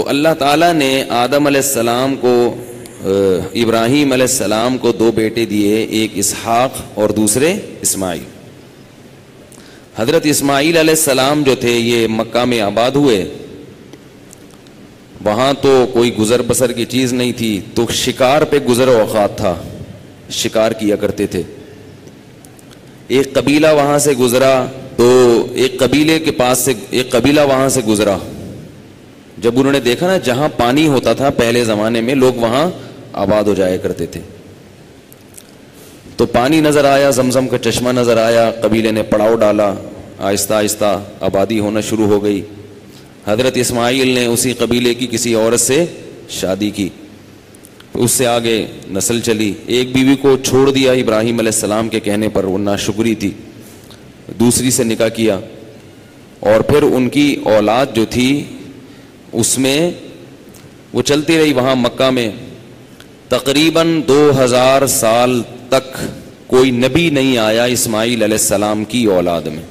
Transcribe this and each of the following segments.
تو اللہ تعالیٰ نے آدم علیہ السلام کو ابراہیم علیہ السلام کو دو بیٹے دیے، ایک اسحاق اور دوسرے اسماعیل۔ حضرت اسماعیل علیہ السلام جو تھے یہ مکہ میں آباد ہوئے، وہاں تو کوئی گزر بسر کی چیز نہیں تھی، تو شکار پہ گزر اوقات تھا، شکار کیا کرتے تھے۔ ایک قبیلہ وہاں سے گزرا تو ایک قبیلے کے پاس سے ایک قبیلہ وہاں سے گزرا، جب انہوں نے دیکھا نا جہاں پانی ہوتا تھا پہلے زمانے میں لوگ وہاں آباد ہو جایا کرتے تھے، تو پانی نظر آیا، زمزم کا چشمہ نظر آیا، قبیلے نے پڑاؤ ڈالا، آہستہ آہستہ آبادی ہونا شروع ہو گئی۔ حضرت اسماعیل نے اسی قبیلے کی کسی عورت سے شادی کی، اس سے آگے نسل چلی۔ ایک بیوی کو چھوڑ دیا ابراہیم علیہ السلام کے کہنے پر، وہ ناشکری تھی، دوسری سے نکاح کیا، اور پھر ان کی اولاد جو تھی اس میں وہ چلتی رہی وہاں مکہ میں۔ تقریباً 2000 سال تک کوئی نبی نہیں آیا اسماعیل علیہ السلام کی اولاد میں،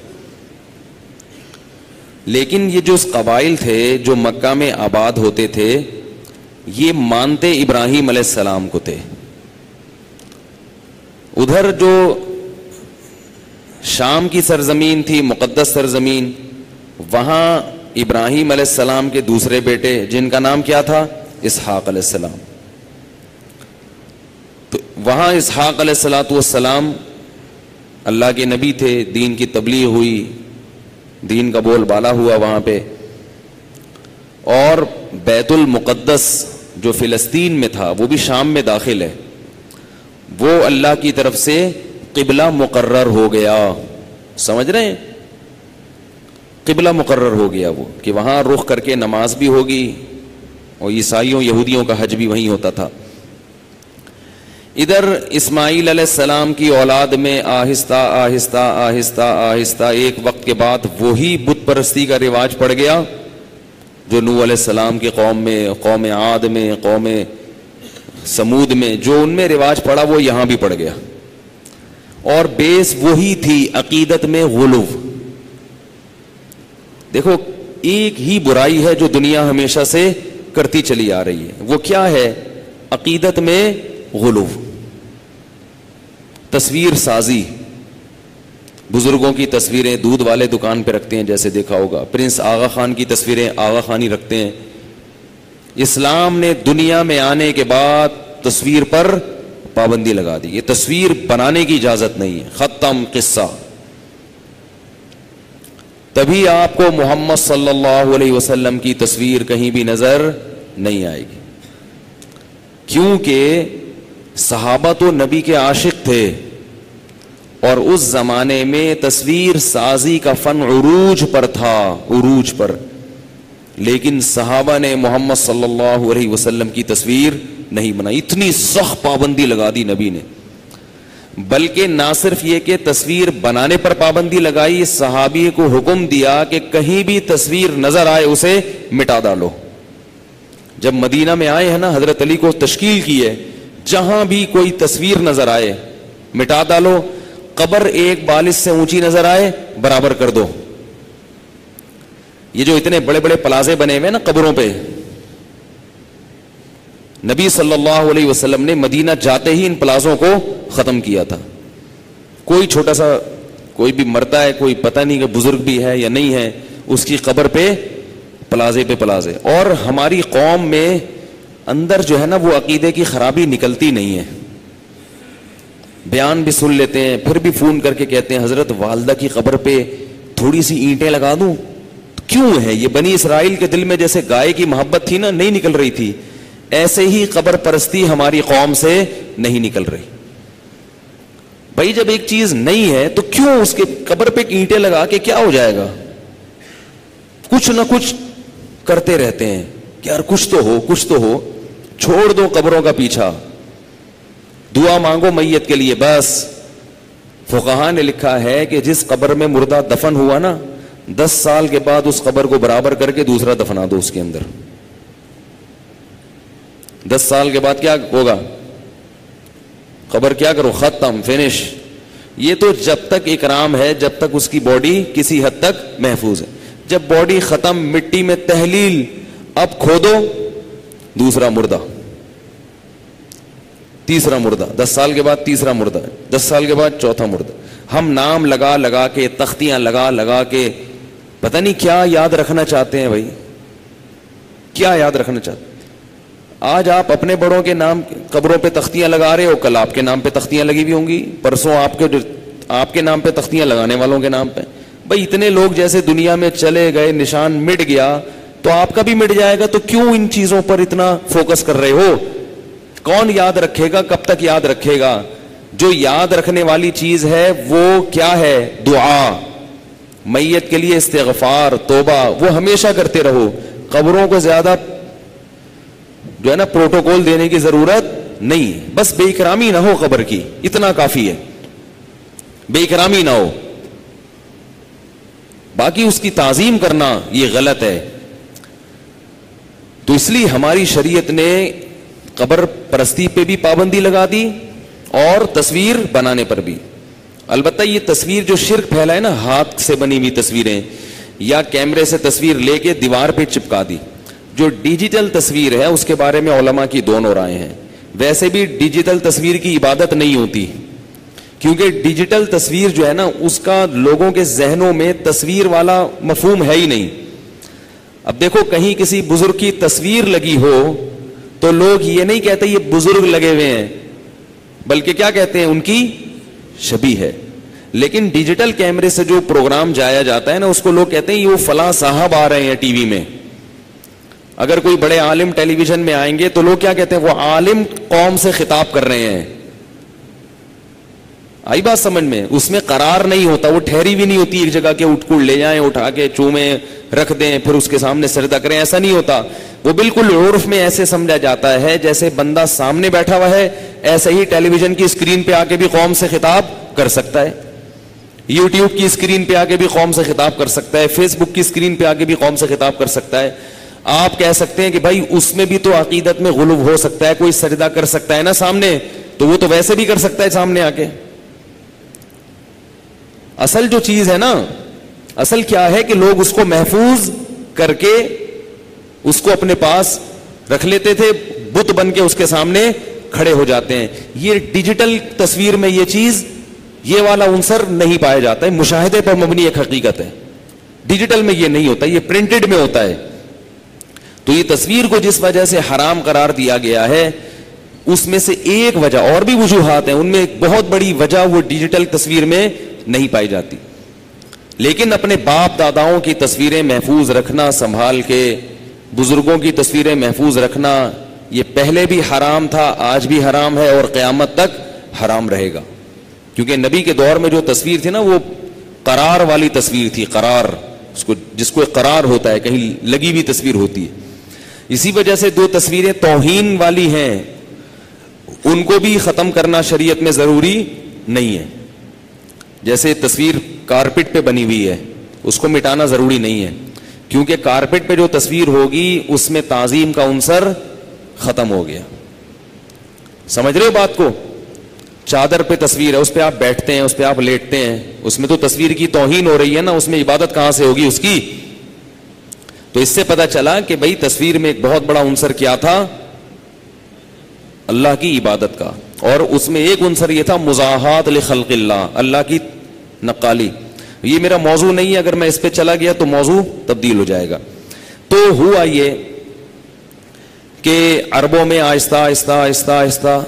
لیکن یہ جو قبائل تھے جو مکہ میں آباد ہوتے تھے یہ مانتے ابراہیم علیہ السلام کو تھے۔ ادھر جو شام کی سرزمین تھی، مقدس سرزمین، وہاں ابراہیم علیہ السلام کے دوسرے بیٹے جن کا نام کیا تھا؟ اسحاق علیہ السلام۔ تو وہاں اسحاق علیہ السلام اللہ کے نبی تھے، دین کی تبلیغ ہوئی، دین کا بول بالا ہوا وہاں پہ، اور بیت المقدس جو فلسطین میں تھا وہ بھی شام میں داخل ہے، وہ اللہ کی طرف سے قبلہ مقرر ہو گیا۔ سمجھ رہے ہیں؟ قبلہ مقرر ہو گیا وہ، کہ وہاں رخ کر کے نماز بھی ہوگی، اور عیسائیوں یہودیوں کا حج بھی وہیں ہوتا تھا۔ ادھر اسماعیل علیہ السلام کی اولاد میں آہستہ آہستہ آہستہ آہستہ ایک وقت کے بعد وہی بت پرستی کا رواج پڑ گیا جو نوح علیہ السلام کی قوم میں، قوم عاد میں، قوم سمود میں، جو ان میں رواج پڑا وہ یہاں بھی پڑ گیا، اور بیس وہی تھی، عقیدت میں غلو۔ دیکھو ایک ہی برائی ہے جو دنیا ہمیشہ سے کرتی چلی آ رہی ہے، وہ کیا ہے؟ عقیدت میں غلو، تصویر سازی۔ بزرگوں کی تصویریں دودھ والے دکان پہ رکھتے ہیں، جیسے دیکھا ہوگا، پرنس آغا خان کی تصویریں آغا خانی رکھتے ہیں۔ اسلام نے دنیا میں آنے کے بعد تصویر پر پابندی لگا دی، یہ تصویر بنانے کی اجازت نہیں ہے، ختم قصہ۔ تبھی آپ کو محمد صلی اللہ علیہ وسلم کی تصویر کہیں بھی نظر نہیں آئے گی، کیونکہ صحابہ تو نبی کے عاشق تھے، اور اس زمانے میں تصویر سازی کا فن عروج پر تھا، عروج پر، لیکن صحابہ نے محمد صلی اللہ علیہ وسلم کی تصویر نہیں بنائی، اتنی سخت پابندی لگا دی نبی نے۔ بلکہ نہ صرف یہ کہ تصویر بنانے پر پابندی لگائی، صحابی کو حکم دیا کہ کہیں بھی تصویر نظر آئے اسے مٹا ڈالو۔ جب مدینہ میں آئے ہیں نا، حضرت علی کو تشکیل کی ہے، جہاں بھی کوئی تصویر نظر آئے مٹا ڈالو، قبر ایک بالش سے اونچی نظر آئے برابر کر دو۔ یہ جو اتنے بڑے بڑے پلازے بنے ہوئے نا قبروں پہ، نبی صلی اللہ علیہ وسلم نے مدینہ جاتے ہی ان پلازوں کو ختم کیا تھا۔ کوئی چھوٹا سا کوئی بھی مرتا ہے، کوئی پتہ نہیں کہ بزرگ بھی ہے یا نہیں ہے، اس کی قبر پہ پلازے پہ پلازے۔ اور ہماری قوم میں اندر جو ہے نا وہ عقیدے کی خرابی نکلتی نہیں ہے، بیان بھی سن لیتے ہیں، پھر بھی فون کر کے کہتے ہیں حضرت والدہ کی قبر پہ تھوڑی سی اینٹیں لگا دوں، کیوں ہے؟ یہ بنی اسرائیل کے دل میں جیسے گائے کی محبت تھی نا، نہیں نکل رہی تھی، ایسے ہی قبر پرستی ہماری قوم سے نہیں نکل رہی۔ بھائی جب ایک چیز نہیں ہے تو کیوں اس کے قبر پہ اینٹیں لگا کے کیا ہو جائے گا؟ کچھ نہ کچھ کرتے رہتے ہیں کہ یار کچھ تو ہو، کچھ تو ہو۔ چھوڑ دو قبروں کا پیچھا، دعا مانگو میت کے لیے بس۔ فقہا نے لکھا ہے کہ جس قبر میں مردہ دفن ہوا نا، 10 سال کے بعد اس قبر کو برابر کر کے دوسرا دفنا دو اس کے اندر۔ 10 سال کے بعد کیا ہوگا؟ قبر کیا کرو؟ ختم، فنش۔ یہ تو جب تک اکرام ہے، جب تک اس کی باڈی کسی حد تک محفوظ ہے۔ جب باڈی ختم، مٹی میں تحلیل، اب کھودو دوسرا مردہ, تیسرا مردہ, 10 سال کے بعد تیسرا مردہ, 10 سال کے بعد چوتھا مردہ. ہم نام لگا لگا کے, تختیاں لگا لگا کے پتہ نہیں کیا یاد رکھنا چاہتے ہیں بھائی, کیا یاد رکھنا چاہتے ہیں. آج آپ اپنے بڑوں کے نام قبروں پہ تختیاں لگا رہے ہو, کل آپ کے نام پہ تختیاں لگی ہوئی ہوں گی, پرسوں آپ کے نام پہ تختیاں لگانے والوں کے نام پہ. بھائی اتنے لوگ جیسے دنیا میں چلے گئے, نشان مٹ گیا تو آپ کا بھی مٹ جائے گا, تو کیوں ان چیزوں پر اتنا فوکس کر رہے ہو؟ کون یاد رکھے گا, کب تک یاد رکھے گا؟ جو یاد رکھنے والی چیز ہے وہ کیا ہے؟ دعا, میت کے لیے استغفار, توبہ, وہ ہمیشہ کرتے رہو. قبروں کو زیادہ جو ہے نا پروٹوکول دینے کی ضرورت نہیں, بس بے اکرامی نہ ہو قبر کی, اتنا کافی ہے, بے اکرامی نہ ہو. باقی اس کی تعظیم کرنا یہ غلط ہے. تو اس لیے ہماری شریعت نے قبر پرستی پہ بھی پابندی لگا دی اور تصویر بنانے پر بھی. البتہ یہ تصویر جو شرک پھیلا ہے نا, ہاتھ سے بنی ہوئی تصویریں یا کیمرے سے تصویر لے کے دیوار پہ چپکا دی, جو ڈیجیٹل تصویر ہے اس کے بارے میں علماء کی دونوں رائے ہیں. ویسے بھی ڈیجیٹل تصویر کی عبادت نہیں ہوتی, کیونکہ ڈیجیٹل تصویر جو ہے نا اس کا لوگوں کے ذہنوں میں تصویر والا مفہوم ہے ہی نہیں. اب دیکھو کہیں کسی بزرگ کی تصویر لگی ہو تو لوگ یہ نہیں کہتے یہ بزرگ لگے ہوئے ہیں, بلکہ کیا کہتے ہیں, ان کی شبیہ ہے. لیکن ڈیجیٹل کیمرے سے جو پروگرام جایا جاتا ہے نا اس کو لوگ کہتے ہیں یہ وہ فلاں صاحب آ رہے ہیں ٹی وی میں. اگر کوئی بڑے عالم ٹیلی ویژن میں آئیں گے تو لوگ کیا کہتے ہیں, وہ عالم قوم سے خطاب کر رہے ہیں. آئی بات سمجھ میں؟ اس میں قرار نہیں ہوتا, وہ ٹھہری بھی نہیں ہوتی ایک جگہ کے, اٹھ کر لے جائیں, اٹھا کے چومیں رکھ دیں, پھر اس کے سامنے سجدہ کریں, ایسا نہیں ہوتا. وہ بالکل عرف میں ایسے سمجھا جاتا ہے جیسے بندہ سامنے بیٹھا ہوا ہے, ایسے ہی ٹیلی ویژن کی اسکرین پہ آ کے بھی قوم سے خطاب کر سکتا ہے, یوٹیوب کی اسکرین پہ آ کے بھی قوم سے خطاب کر سکتا ہے, فیس بک کی اسکرین پہ آ کے بھی قوم سے خطاب کر سکتا ہے. آپ کہہ سکتے ہیں کہ بھائی اس میں بھی تو عقیدت میں غلو ہو سکتا ہے, کوئی سجدہ کر سکتا ہے نا سامنے, تو وہ تو ویسے بھی کر سکتا ہے سامنے آ کے. اصل جو چیز ہے نا, اصل کیا ہے کہ لوگ اس کو محفوظ کر کے اس کو اپنے پاس رکھ لیتے تھے, بت بن کے اس کے سامنے کھڑے ہو جاتے ہیں. یہ ڈیجیٹل تصویر میں یہ چیز, یہ والا عنصر نہیں پایا جاتا ہے. مشاہدے پر مبنی ایک حقیقت ہے, ڈیجیٹل میں یہ نہیں ہوتا, یہ پرنٹڈ میں ہوتا ہے. تو یہ تصویر کو جس وجہ سے حرام قرار دیا گیا ہے اس میں سے ایک وجہ, اور بھی وجوہات ہیں, ان میں ایک بہت بڑی وجہ وہ ڈیجیٹل تصویر میں نہیں پائی جاتی. لیکن اپنے باپ داداؤں کی تصویریں محفوظ رکھنا, سنبھال کے بزرگوں کی تصویریں محفوظ رکھنا, یہ پہلے بھی حرام تھا, آج بھی حرام ہے اور قیامت تک حرام رہے گا. کیونکہ نبی کے دور میں جو تصویر تھی نا وہ قرار والی تصویر تھی, قرار, اس کو جس کو قرار ہوتا ہے, کہیں لگی ہوئی تصویر ہوتی ہے. اسی وجہ سے دو تصویریں توہین والی ہیں, ان کو بھی ختم کرنا شریعت میں ضروری نہیں ہے. جیسے تصویر کارپٹ پہ بنی ہوئی ہے, اس کو مٹانا ضروری نہیں ہے, کیونکہ کارپٹ پہ جو تصویر ہوگی اس میں تعظیم کا عنصر ختم ہو گیا. سمجھ رہے ہو بات کو؟ چادر پہ تصویر ہے, اس پہ آپ بیٹھتے ہیں, اس پہ آپ لیٹتے ہیں, اس میں تو تصویر کی توہین ہو رہی ہے نا, اس میں عبادت کہاں سے ہوگی اس کی؟ تو اس سے پتا چلا کہ بھئی تصویر میں ایک بہت بڑا عنصر کیا تھا, اللہ کی عبادت کا, اور اس میں ایک عنصر یہ تھا مزاحات لخلق اللہ, اللہ کی نقالی. یہ میرا موضوع نہیں ہے, اگر میں اس پہ چلا گیا تو موضوع تبدیل ہو جائے گا. تو ہوا یہ کہ عربوں میں آہستہ آہستہ آہستہ آہستہ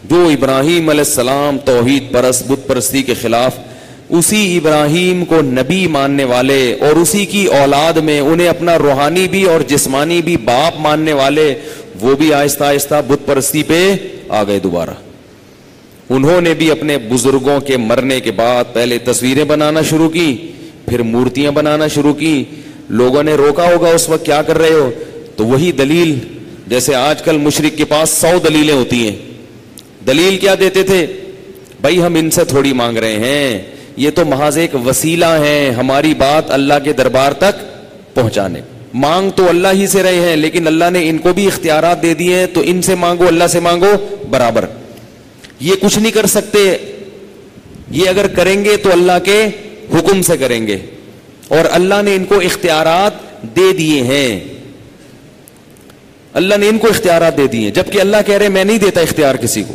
جو ابراہیم علیہ السلام توحید پرست, بت پرستی کے خلاف, اسی ابراہیم کو نبی ماننے والے اور اسی کی اولاد میں انہیں اپنا روحانی بھی اور جسمانی بھی باپ ماننے والے, وہ بھی آہستہ آہستہ بت پرستی پہ آ گئے دوبارہ. انہوں نے بھی اپنے بزرگوں کے مرنے کے بعد پہلے تصویریں بنانا شروع کی, پھر مورتیاں بنانا شروع کی. لوگوں نے روکا ہوگا اس وقت کیا کر رہے ہو, تو وہی دلیل, جیسے آج کل مشرک کے پاس 100 دلیلیں ہوتی ہیں. دلیل کیا دیتے تھے؟ بھائی ہم ان سے تھوڑی مانگ رہے ہیں, یہ تو محض ایک وسیلہ ہیں ہماری بات اللہ کے دربار تک پہنچانے. مانگ تو اللہ ہی سے رہے ہیں, لیکن اللہ نے ان کو بھی اختیارات دے دیے ہیں, تو ان سے مانگو, اللہ سے مانگو برابر. یہ کچھ نہیں کر سکتے, یہ اگر کریں گے تو اللہ کے حکم سے کریں گے, اور اللہ نے ان کو اختیارات دے دیے ہیں. اللہ نے ان کو اختیارات دے دیے, جبکہ اللہ کہہ رہے میں نہیں دیتا اختیار کسی کو,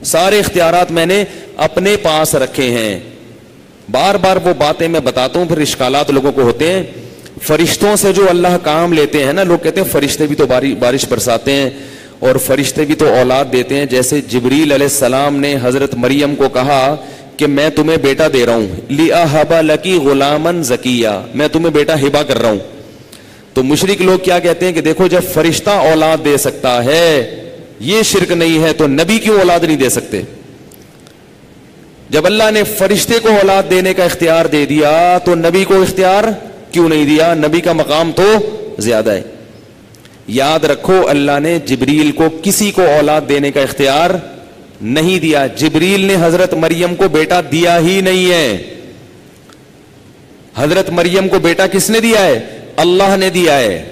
سارے اختیارات میں نے اپنے پاس رکھے ہیں. بار بار وہ باتیں میں بتاتا ہوں, پھر اشکالات لوگوں کو ہوتے ہیں. فرشتوں سے جو اللہ کام لیتے ہیں نا, لوگ کہتے ہیں فرشتے بھی تو بارش برساتے ہیں اور فرشتے بھی تو اولاد دیتے ہیں. جیسے جبریل علیہ السلام نے حضرت مریم کو کہا کہ میں تمہیں بیٹا دے رہا ہوں, لِأَهَبَ لَكِ غُلَامًا زَكِيًّا, میں تمہیں بیٹا ہبا کر رہا ہوں. تو مشرک لوگ کیا کہتے ہیں کہ دیکھو جب فرشتہ اولاد دے سکتا ہے, یہ شرک نہیں ہے, تو نبی کیوں اولاد نہیں دے سکتے؟ جب اللہ نے فرشتے کو اولاد دینے کا اختیار دے دیا تو نبی کو اختیار کیوں نہیں دیا؟ نبی کا مقام تو زیادہ ہے. یاد رکھو اللہ نے جبریل کو کسی کو اولاد دینے کا اختیار نہیں دیا. جبریل نے حضرت مریم کو بیٹا دیا ہی نہیں ہے. حضرت مریم کو بیٹا کس نے دیا ہے؟ اللہ نے دیا ہے.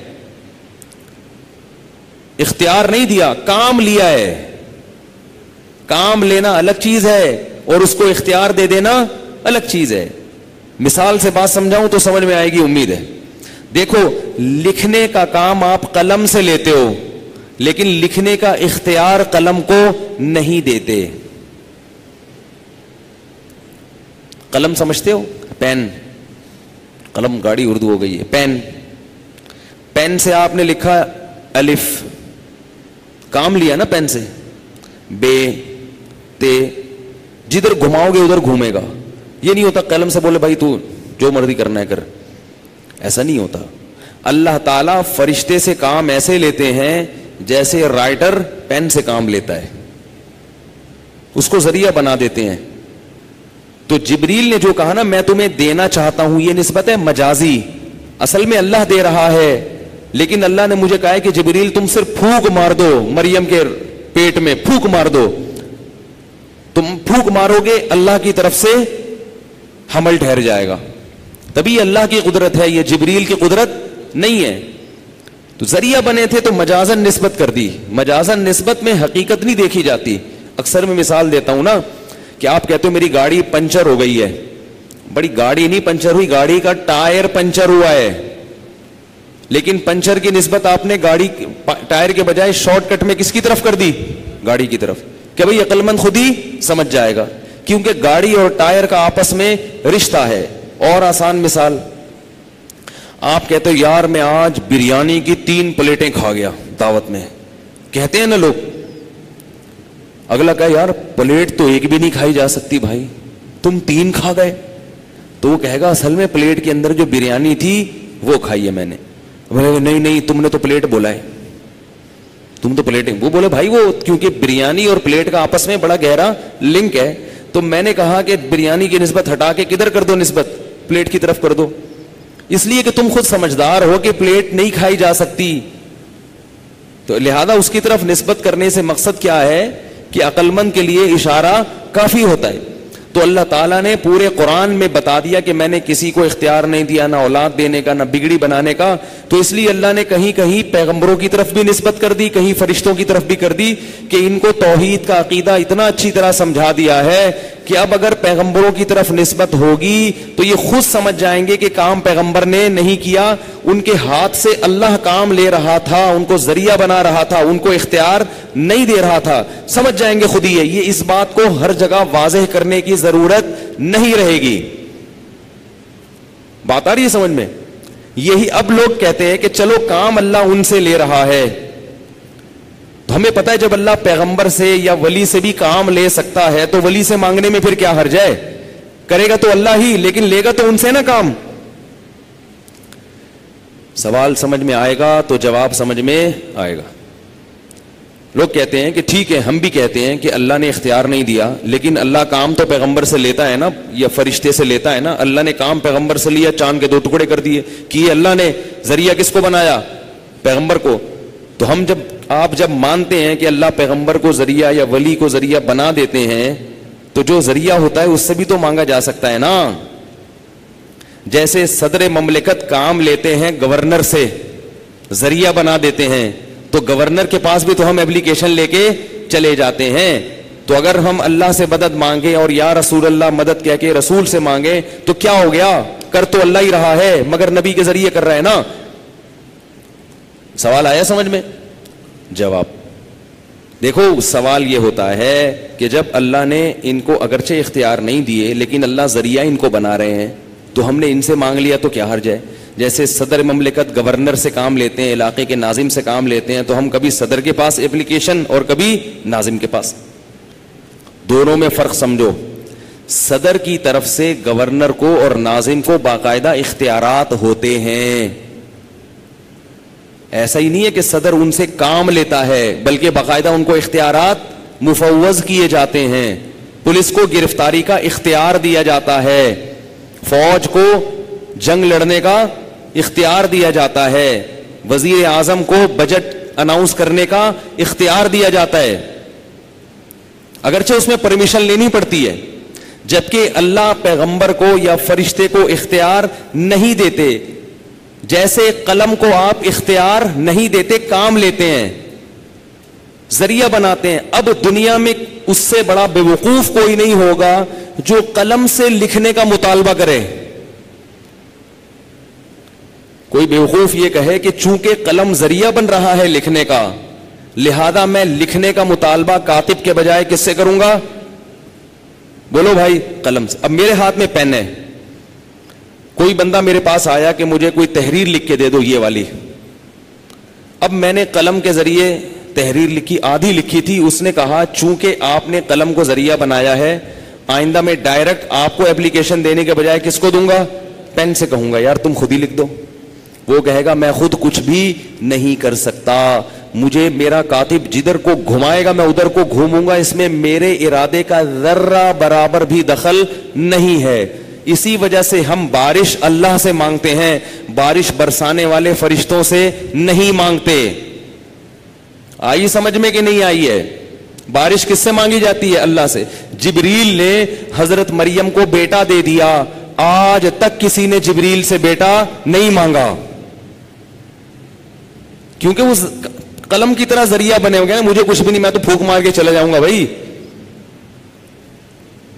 اختیار نہیں دیا, کام لیا ہے. کام لینا الگ چیز ہے اور اس کو اختیار دے دینا الگ چیز ہے. مثال سے بات سمجھاؤں تو سمجھ میں آئے گی, امید ہے. دیکھو لکھنے کا کام آپ قلم سے لیتے ہو, لیکن لکھنے کا اختیار قلم کو نہیں دیتے. قلم سمجھتے ہو؟ پین, قلم گاڑی اردو ہو گئی ہے. پین, پین سے آپ نے لکھا الف, کام لیا نا پین سے. بے تے, جدھر گھماؤ گے ادھر گھومے گا. یہ نہیں ہوتا قلم سے بولے بھائی تو جو مرضی کرنا ہے کر, ایسا نہیں ہوتا. اللہ تعالیٰ فرشتے سے کام ایسے لیتے ہیں جیسے رائٹر پین سے کام لیتا ہے, اس کو ذریعہ بنا دیتے ہیں. تو جبریل نے جو کہا نا میں تمہیں دینا چاہتا ہوں, یہ نسبت ہے مجازی, اصل میں اللہ دے رہا ہے. لیکن اللہ نے مجھے کہا ہے کہ جبریل تم صرف پھونک مار دو, مریم کے پیٹ میں پھونک مار دو. تم پھونک مارو گے اللہ کی طرف سے حمل ٹھہر جائے گا. تبھی اللہ کی قدرت ہے, یہ جبریل کی قدرت نہیں ہے. تو ذریعہ بنے تھے تو مجازن نسبت کر دی. مجازن نسبت میں حقیقت نہیں دیکھی جاتی. اکثر میں مثال دیتا ہوں نا کہ آپ کہتے ہو میری گاڑی پنچر ہو گئی ہے. بڑی گاڑی نہیں پنچر ہوئی, گاڑی کا ٹائر پنچر ہوا ہے. لیکن پنچر کی نسبت آپ نے گاڑی ٹائر کے بجائے شارٹ کٹ میں کس کی طرف کر دی؟ گاڑی کی طرف. کہ بھئی عقل مند خود ہی سمجھ جائے گا, کیونکہ گاڑی اور ٹائر کا آپس میں رشتہ ہے. اور آسان مثال, آپ کہتے ہو یار میں آج بریانی کی 3 پلیٹیں کھا گیا دعوت میں. کہتے ہیں نا لوگ, اگلا کہا یار پلیٹ تو ایک بھی نہیں کھائی جا سکتی بھائی, تم 3 کھا گئے. تو وہ کہے گا اصل میں پلیٹ کے اندر جو بریانی تھی وہ کھائی ہے میں نے. نہیں نہیں تم نے تو پلیٹ بولا ہے, تم تو پلیٹیں. وہ بولے بھائی وہ کیونکہ بریانی اور پلیٹ کا آپس میں بڑا گہرا لنک ہے, تو میں نے کہا کہ بریانی کی نسبت ہٹا کے کدھر کر دو, نسبت پلیٹ کی طرف کر دو. اس لیے کہ تم خود سمجھدار ہو کہ پلیٹ نہیں کھائی جا سکتی, تو لہذا اس کی طرف نسبت کرنے سے مقصد کیا ہے کہ عقل مند کے لیے اشارہ کافی ہوتا ہے. تو اللہ تعالیٰ نے پورے قرآن میں بتا دیا کہ میں نے کسی کو اختیار نہیں دیا, نہ اولاد دینے کا, نہ بگڑی بنانے کا. تو اس لیے اللہ نے کہیں کہیں پیغمبروں کی طرف بھی نسبت کر دی, کہیں فرشتوں کی طرف بھی کر دی, کہ ان کو توحید کا عقیدہ اتنا اچھی طرح سمجھا دیا ہے کہ اب اگر پیغمبروں کی طرف نسبت ہوگی تو یہ خود سمجھ جائیں گے کہ کام پیغمبر نے نہیں کیا, ان کے ہاتھ سے اللہ کام لے رہا تھا, ان کو ذریعہ بنا رہا تھا, ان کو اختیار نہیں دے رہا تھا. سمجھ جائیں گے خود ہی. یہ اس بات کو ہر جگہ واضح کرنے کی ضرورت نہیں رہے گی. بات آ رہی ہے سمجھ میں؟ یہی اب لوگ کہتے ہیں کہ چلو کام اللہ ان سے لے رہا ہے, تو ہمیں پتہ ہے جب اللہ پیغمبر سے یا ولی سے بھی کام لے سکتا ہے تو ولی سے مانگنے میں پھر کیا حرج ہے؟ کرے گا تو اللہ ہی, لیکن لے گا تو ان سے نا کام. سوال سمجھ میں آئے گا تو جواب سمجھ میں آئے گا. لوگ کہتے ہیں کہ ٹھیک ہے, ہم بھی کہتے ہیں کہ اللہ نے اختیار نہیں دیا, لیکن اللہ کام تو پیغمبر سے لیتا ہے نا, یا فرشتے سے لیتا ہے نا. اللہ نے کام پیغمبر سے لیا, چاند کے 2 ٹکڑے کر دیے, کیے اللہ نے. ذریعہ کس کو بنایا؟ پیغمبر کو. تو ہم آپ جب مانتے ہیں کہ اللہ پیغمبر کو ذریعہ یا ولی کو ذریعہ بنا دیتے ہیں, تو جو ذریعہ ہوتا ہے اس سے بھی تو مانگا جا سکتا ہے نا. جیسے صدر مملکت کام لیتے ہیں گورنر سے, ذریعہ بنا دیتے ہیں, تو گورنر کے پاس بھی تو ہم ایپلیکیشن لے کے چلے جاتے ہیں. تو اگر ہم اللہ سے مدد مانگے اور یا رسول اللہ مدد کہہ کے رسول سے مانگے تو کیا ہو گیا؟ کر تو اللہ ہی رہا ہے مگر نبی کے ذریعے کر رہا ہے نا. سوال آیا سمجھ میں؟ جواب دیکھو، سوال یہ ہوتا ہے کہ جب اللہ نے ان کو اگرچہ اختیار نہیں دیے لیکن اللہ ذریعہ ان کو بنا رہے ہیں تو ہم نے ان سے مانگ لیا تو کیا حرج ہے؟ جیسے صدر مملکت گورنر سے کام لیتے ہیں، علاقے کے ناظم سے کام لیتے ہیں، تو ہم کبھی صدر کے پاس اپلیکیشن اور کبھی ناظم کے پاس. دونوں میں فرق سمجھو. صدر کی طرف سے گورنر کو اور ناظم کو باقاعدہ اختیارات ہوتے ہیں. ایسا ہی نہیں ہے کہ صدر ان سے کام لیتا ہے، بلکہ باقاعدہ ان کو اختیارات مفوض کیے جاتے ہیں. پولیس کو گرفتاری کا اختیار دیا جاتا ہے، فوج کو جنگ لڑنے کا اختیار دیا جاتا ہے، وزیر اعظم کو بجٹ اناؤنس کرنے کا اختیار دیا جاتا ہے، اگرچہ اس میں پرمیشن لینی پڑتی ہے. جبکہ اللہ پیغمبر کو یا فرشتے کو اختیار نہیں دیتے. جیسے قلم کو آپ اختیار نہیں دیتے، کام لیتے ہیں، ذریعہ بناتے ہیں. اب دنیا میں اس سے بڑا بیوقوف کوئی نہیں ہوگا جو قلم سے لکھنے کا مطالبہ کرے. کوئی بیوقوف یہ کہے کہ چونکہ قلم ذریعہ بن رہا ہے لکھنے کا، لہذا میں لکھنے کا مطالبہ کاتب کے بجائے کس سے کروں گا؟ بولو بھائی، قلم سے. اب میرے ہاتھ میں پین ہے، کوئی بندہ میرے پاس آیا کہ مجھے کوئی تحریر لکھ کے دے دو یہ والی. اب میں نے قلم کے ذریعے تحریر لکھی، آدھی لکھی تھی. اس نے کہا چونکہ آپ نے قلم کو ذریعہ بنایا ہے، آئندہ میں ڈائریکٹ آپ کو اپلیکیشن دینے کے بجائے کس کو دوں گا؟ پین سے کہوں گا یار تم خود ہی لکھ دو. وہ کہے گا میں خود کچھ بھی نہیں کر سکتا، مجھے میرا کاتب جدھر کو گھمائے گا میں ادھر کو گھوموں گا، اس میں میرے ارادے کا ذرہ برابر بھی دخل نہیں ہے. اسی وجہ سے ہم بارش اللہ سے مانگتے ہیں، بارش برسانے والے فرشتوں سے نہیں مانگتے. آئی سمجھ میں کہ نہیں آئی ہے؟ بارش کس سے مانگی جاتی ہے؟ اللہ سے. جبریل نے حضرت مریم کو بیٹا دے دیا، آج تک کسی نے جبریل سے بیٹا نہیں مانگا، کیونکہ وہ قلم کی طرح ذریعہ بنے ہو گئے. مجھے کچھ بھی نہیں، میں تو پھونک مار کے چلا جاؤں گا بھائی.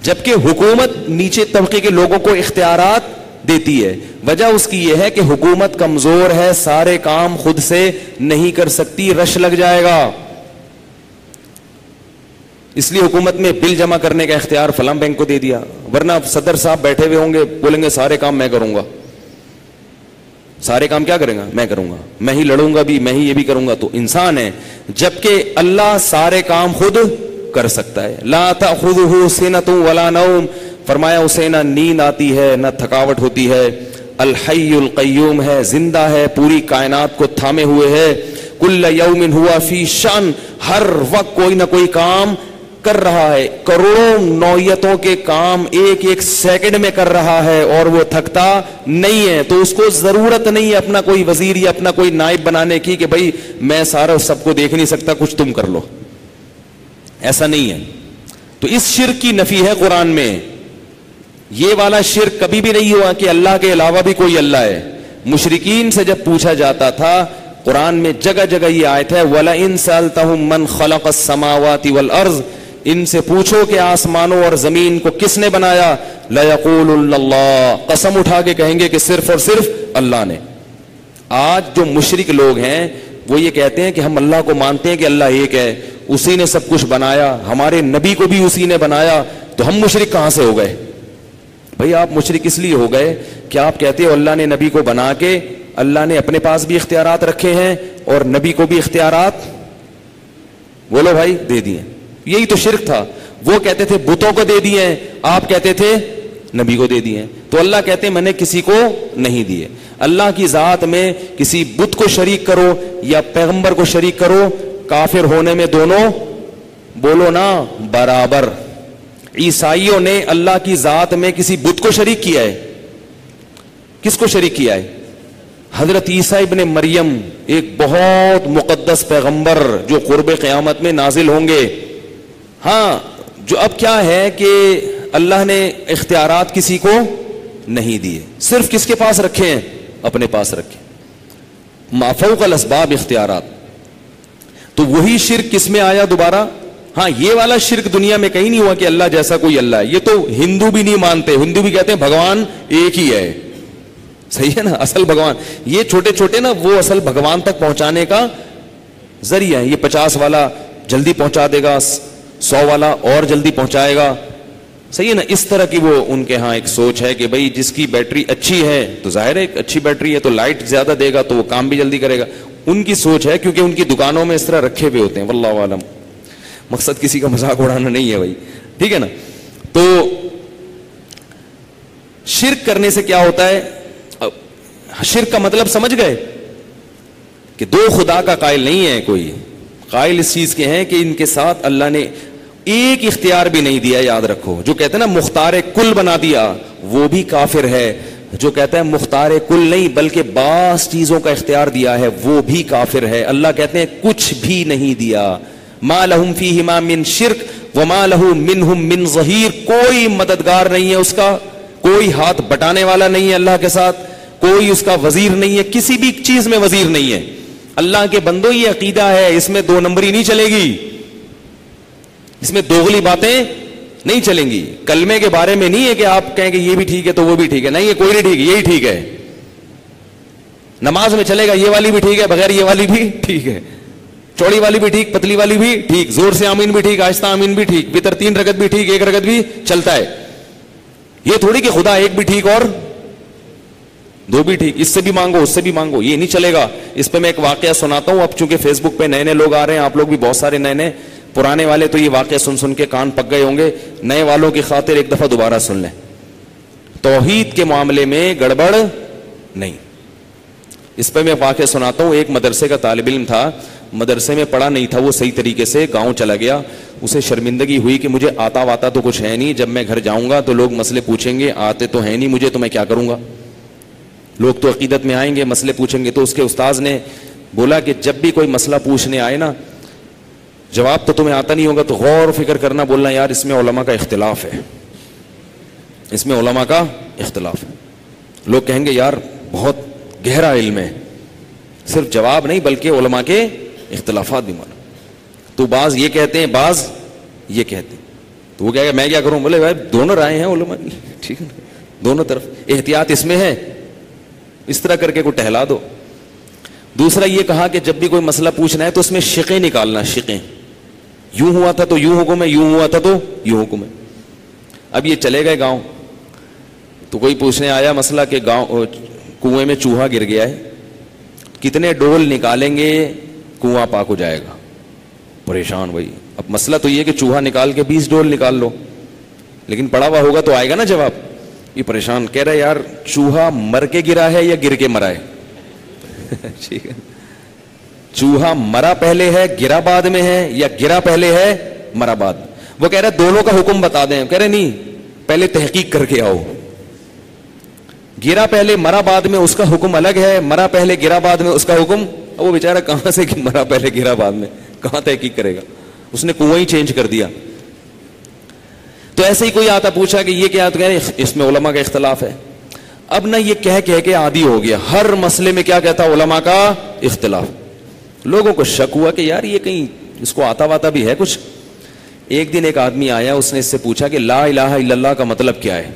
جبکہ حکومت نیچے طبقے کے لوگوں کو اختیارات دیتی ہے. وجہ اس کی یہ ہے کہ حکومت کمزور ہے، سارے کام خود سے نہیں کر سکتی، رش لگ جائے گا. اس لیے حکومت میں بل جمع کرنے کا اختیار فلاں بینک کو دے دیا، ورنہ صدر صاحب بیٹھے ہوئے ہوں گے بولیں گے سارے کام میں کروں گا. سارے کام کیا کریں گا؟ میں کروں گا، میں ہی لڑوں گا بھی، میں ہی یہ بھی کروں گا. تو انسان ہے، جبکہ اللہ سارے کام خود کر سکتا ہے. لا تأخذہ سنۃ ولا نوم، فرمایا اسے نہ نیند آتی ہے نہ تھکاوٹ ہوتی ہے. الحی القیوم ہے، زندہ ہے، پوری کائنات کو تھامے ہوئے ہے. کل یوم ہوا فی شان، ہر وقت کوئی نہ کوئی کام کر رہا ہے. کروڑوں نوعیتوں کے کام ایک ایک سیکنڈ میں کر رہا ہے اور وہ تھکتا نہیں ہے. تو اس کو ضرورت نہیں ہے اپنا کوئی وزیر یا اپنا کوئی نائب بنانے کی کہ بھائی میں سارا سب کو دیکھ نہیں سکتا، کچھ تم کر لو. ایسا نہیں ہے. تو اس شرک کی نفی ہے قرآن میں. یہ والا شرک کبھی بھی نہیں ہوا کہ اللہ کے علاوہ بھی کوئی اللہ ہے. مشرکین سے جب پوچھا جاتا تھا، قرآن میں جگہ جگہ یہ آیت ہے وَلَئِن سَأَلْتَهُم مَّن خَلَقَ السَّمَاوَاتِ وَالْأَرْضِ، ان سے پوچھو کہ آسمانوں اور زمین کو کس نے بنایا، لَيَقُولُنَّ اللَّهُ، قسم اٹھا کے کہیں گے کہ صرف اور صرف اللہ نے. آج جو مشرک لوگ ہیں وہ یہ کہتے ہیں کہ ہم اللہ کو مانتے ہیں کہ اللہ ایک ہے، اسی نے سب کچھ بنایا، ہمارے نبی کو بھی اسی نے بنایا، تو ہم مشرک کہاں سے ہو گئے؟ بھئی آپ مشرک اس لیے ہو گئے کہ آپ کہتے ہو اللہ نے نبی کو بنا کے اللہ نے اپنے پاس بھی اختیارات رکھے ہیں اور نبی کو بھی اختیارات بولو بھائی دے دیے. یہی تو شرک تھا. وہ کہتے تھے بتوں کو دے دیے، آپ کہتے تھے نبی کو دے دیے. تو اللہ کہتے ہیں میں نے کسی کو نہیں دیے. اللہ کی ذات میں کسی بت کو شریک کرو یا پیغمبر کو شریک کرو، کافر ہونے میں دونوں بولو نا برابر. عیسائیوں نے اللہ کی ذات میں کسی بت کو شریک کیا ہے. کس کو شریک کیا ہے؟ حضرت عیسیٰ ابن مریم، ایک بہت مقدس پیغمبر جو قرب قیامت میں نازل ہوں گے. ہاں، جو اب کیا ہے کہ اللہ نے اختیارات کسی کو نہیں دیے، صرف کس کے پاس رکھے ہیں؟ اپنے پاس رکھے. ما فوق الاسباب اختیارات. تو وہی شرک کس میں آیا دوبارہ؟ ہاں، یہ والا شرک دنیا میں کہیں نہیں ہوا کہ اللہ جیسا کوئی اللہ ہے. یہ تو ہندو بھی نہیں مانتے. ہندو بھی کہتے ہیں بھگوان ایک ہی ہے. صحیح ہے نا، اصل بھگوان. یہ چھوٹے چھوٹے نا وہ اصل بھگوان تک پہنچانے کا ذریعہ ہے. یہ 50 والا جلدی پہنچا دے گا, 100 والا اور جلدی پہنچائے گا, صحیح ہے نا. اس طرح کی وہ ان کے ہاں ایک سوچ ہے کہ بھائی جس کی بیٹری اچھی ہے تو ظاہر ہے اچھی بیٹری ہے تو لائٹ زیادہ دے گا تو وہ کام بھی جلدی کرے گا. ان کی سوچ ہے, کیونکہ ان کی دکانوں میں اس طرح رکھے ہوئے ہوتے ہیں. واللہ عالم, مقصد کسی کا مذاق اڑانا نہیں ہے بھائی, ٹھیک ہے نا. تو شرک کرنے سے کیا ہوتا ہے, شرک کا مطلب سمجھ گئے کہ دو خدا کا قائل نہیں ہے کوئی, قائل اس چیز کے ہیں کہ ان کے ساتھ اللہ نے ایک اختیار بھی نہیں دیا. یاد رکھو, جو کہتے ہیں نا مختار کل بنا دیا وہ بھی کافر ہے, جو کہتا ہے مختار کل نہیں بلکہ بعض چیزوں کا اختیار دیا ہے وہ بھی کافر ہے. اللہ کہتے ہیں کچھ بھی نہیں دیا. ما لہم فیہما من شرک وما لہ منہم من ظہیر, کوئی مددگار نہیں ہے اس کا, کوئی ہاتھ بٹانے والا نہیں ہے اللہ کے ساتھ, کوئی اس کا وزیر نہیں ہے, کسی بھی چیز میں وزیر نہیں ہے. اللہ کے بندو یہ عقیدہ ہے, اس میں دو نمبری نہیں چلے گی, اس میں دوغلی باتیں نہیں چلیں گی. کلمے کے بارے میں نہیں ہے کہ آپ کہیں کہ یہ بھی ٹھیک ہے تو وہ بھی ٹھیک ہے, نہیں, یہ کوئی نہیں ٹھیک ہے, یہی ٹھیک ہے. نماز میں چلے گا یہ والی بھی ٹھیک ہے, بغیر یہ والی بھی ٹھیک ہے, چوڑی والی بھی ٹھیک, پتلی والی بھی ٹھیک, زور سے آمین بھی ٹھیک, آہستہ آمین بھی ٹھیک, وتر 3 رکعت بھی ٹھیک, 1 رکعت بھی چلتا ہے. یہ تھوڑی کہ خدا ایک بھی ٹھیک اور دو بھی ٹھیک, اس سے بھی مانگو اس سے بھی مانگو, یہ نہیں چلے گا. اس پہ میں ایک واقعہ سناتا ہوں. اب چونکہ فیس بک پہ نئے نئے لوگ آ رہے ہیں, آپ لوگ بھی بہت سارے نئے نئے, پرانے والے تو یہ واقعہ سن سن کے کان پک گئے ہوں گے, نئے والوں کی خاطر ایک دفعہ دوبارہ سن لیں. توحید کے معاملے میں گڑبڑ نہیں. اس پہ میں واقعہ سناتا ہوں. ایک مدرسے کا طالب علم تھا, مدرسے میں پڑھا نہیں تھا وہ صحیح طریقے سے, گاؤں چلا گیا. اسے شرمندگی ہوئی کہ مجھے آتا واتا تو کچھ ہے نہیں, جب میں گھر جاؤں گا تو لوگ مسئلے پوچھیں گے, آتے تو ہے نہیں مجھے تو میں کیا کروں گا, لوگ تو عقیدت میں آئیں گے مسئلے پوچھیں گے. تو اس کے استاذ نے بولا کہ جب بھی کوئی مسئلہ پوچھنے آئے نا, جواب تو تمہیں آتا نہیں ہوگا تو غور و فکر کرنا, بولنا یار اس میں علماء کا اختلاف ہے, اس میں علماء کا اختلاف ہے. لوگ کہیں گے یار بہت گہرا علم ہے, صرف جواب نہیں بلکہ علماء کے اختلافات بھی مانو. تو بعض یہ کہتے ہیں بعض یہ کہتے ہیں, تو وہ کہے گا میں کیا کروں, بولے بھائی دونوں رائے ہیں علماء کی, ٹھیک ہے, دونوں طرف احتیاط اس میں ہے, اس طرح کر کے کو ٹہلا دو. دوسرا یہ کہا کہ جب بھی کوئی مسئلہ پوچھنا ہے تو اس میں شقیں نکالنا, شقیں, یوں ہوا تھا تو یوں حکم ہے, یوں ہوا تھا تو یوں حکم ہے. اب یہ چلے گئے گاؤں, تو کوئی پوچھنے آیا مسئلہ کہ گاؤں کنویں میں چوہا گر گیا ہے, کتنے ڈول نکالیں گے کنواں پاک ہو جائے گا. پریشان بھائی, اب مسئلہ تو یہ کہ چوہا نکال کے 20 ڈول نکال لو, لیکن پڑا ہوا ہوگا تو آئے گا نا جواب. یہ پریشان, کہہ رہے یار چوہا مر کے گرا ہے یا گر کے مرا ہے, ٹھیک ہے, چوہا مرا پہلے ہے گرا بعد میں ہے یا گرا پہلے ہے مرا بعد. وہ کہہ رہے دونوں کا حکم بتا دیں, کہہ رہے نہیں پہلے تحقیق کر کے آؤ, گرا پہلے مرا بعد میں اس کا حکم الگ ہے, مرا پہلے گرا بعد میں اس کا حکم. وہ بیچارہ کہاں سے کہ مرا پہلے گرا بعد میں, کہاں تحقیق کرے گا, اس نے کنواں ہی چینج کر دیا. تو ایسے ہی کوئی آتا پوچھا کہ یہ کیا, تو کہہ رہے اس میں علماء کا اختلاف ہے. اب نہ یہ کہہ کے عادی ہو گیا, ہر مسئلے میں کیا کہتا علماء کا اختلاف. لوگوں کو شک ہوا کہ یار یہ کہیں اس کو آتا واتا بھی ہے کچھ. ایک دن ایک آدمی آیا, اس نے اس سے پوچھا کہ لا الہ الا اللہ کا مطلب کیا ہے,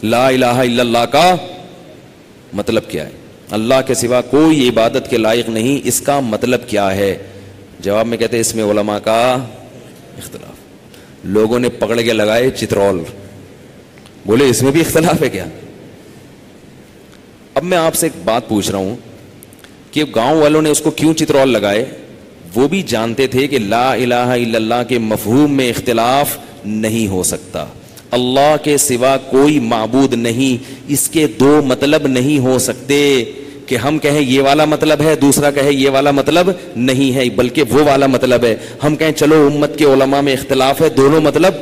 لا الہ الا اللہ کا مطلب کیا ہے, اللہ کے سوا کوئی عبادت کے لائق نہیں, اس کا مطلب کیا ہے. جواب میں کہتے اس میں علماء کا اختلاف. لوگوں نے پکڑ کے لگائے چترول, بولے اس میں بھی اختلاف ہے کیا. اب میں آپ سے ایک بات پوچھ رہا ہوں کہ گاؤں والوں نے اس کو کیوں چترول لگائے. وہ بھی جانتے تھے کہ لا الہ الا اللہ کے مفہوم میں اختلاف نہیں ہو سکتا, اللہ کے سوا کوئی معبود نہیں, اس کے دو مطلب نہیں ہو سکتے کہ ہم کہیں یہ والا مطلب ہے, دوسرا کہے یہ والا مطلب نہیں ہے, بلکہ وہ والا مطلب ہے. ہم کہیں چلو امت کے علماء میں اختلاف ہے, دونوں مطلب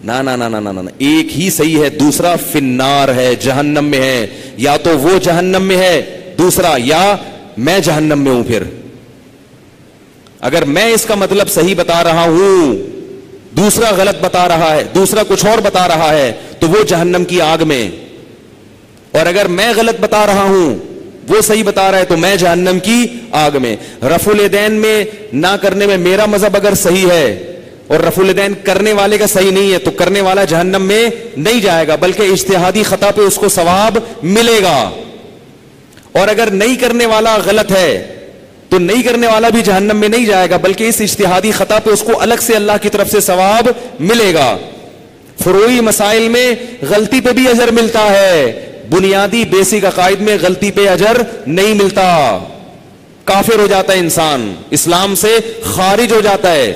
نا نا نا نا نا نا, ایک ہی صحیح ہے, دوسرا فنار ہے, جہنم میں ہے. یا تو وہ جہنم میں ہے دوسرا, یا میں جہنم میں ہوں. پھر اگر میں اس کا مطلب صحیح بتا رہا ہوں, دوسرا غلط بتا رہا ہے, دوسرا کچھ اور بتا رہا ہے, تو وہ جہنم کی آگ میں. اور اگر میں غلط بتا رہا ہوں, وہ صحیح بتا رہا ہے, تو میں جہنم کی آگ میں. رفع الیدین میں نہ کرنے میں میرا مذہب اگر صحیح ہے اور رفع الیدین کرنے والے کا صحیح نہیں ہے, تو کرنے والا جہنم میں نہیں جائے گا, بلکہ اجتہادی خطا پہ اس کو ثواب ملے گا. اور اگر نہیں کرنے والا غلط ہے تو نہیں کرنے والا بھی جہنم میں نہیں جائے گا، بلکہ اس اجتہادی خطا پہ اس کو الگ سے اللہ کی طرف سے ثواب ملے گا۔ فروعی مسائل میں غلطی پہ بھی اجر ملتا ہے، بنیادی بیسک عقائد میں غلطی پہ اجر نہیں ملتا، کافر ہو جاتا ہے انسان، اسلام سے خارج ہو جاتا ہے۔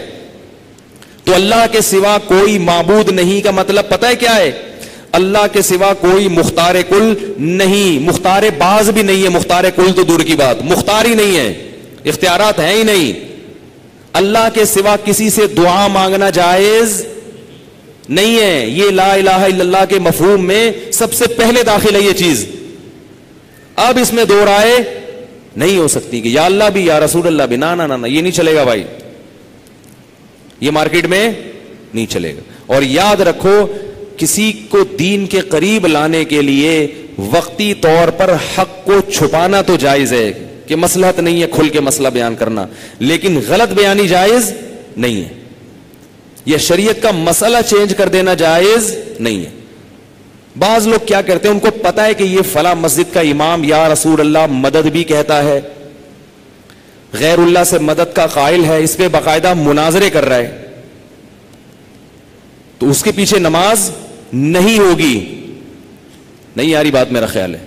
تو اللہ کے سوا کوئی معبود نہیں کا مطلب پتہ ہے کیا ہے؟ اللہ کے سوا کوئی مختار کل نہیں، مختار بعض بھی نہیں ہے، مختار کل تو دور کی بات، مختار ہی نہیں ہے، اختیارات ہیں ہی نہیں۔ اللہ کے سوا کسی سے دعا مانگنا جائز نہیں ہے، یہ لا الہ الا اللہ کے مفہوم میں سب سے پہلے داخل ہے یہ چیز۔ اب اس میں دو رائے نہیں ہو سکتی کہ یا اللہ بھی یا رسول اللہ بھی، نا نا نا، یہ نہیں چلے گا بھائی، یہ مارکیٹ میں نہیں چلے گا۔ اور یاد رکھو، کسی کو دین کے قریب لانے کے لیے وقتی طور پر حق کو چھپانا تو جائز ہے کہ مصلحت نہیں ہے کھل کے مسئلہ بیان کرنا، لیکن غلط بیانی جائز نہیں ہے، یہ شریعت کا مسئلہ چینج کر دینا جائز نہیں ہے۔ بعض لوگ کیا کرتے ہیں، ان کو پتا ہے کہ یہ فلاں مسجد کا امام یا رسول اللہ مدد بھی کہتا ہے، غیر اللہ سے مدد کا قائل ہے، اس پہ باقاعدہ مناظرے کر رہا ہے، تو اس کے پیچھے نماز نہیں ہوگی۔ نہیں یاری بات میرا خیال ہے۔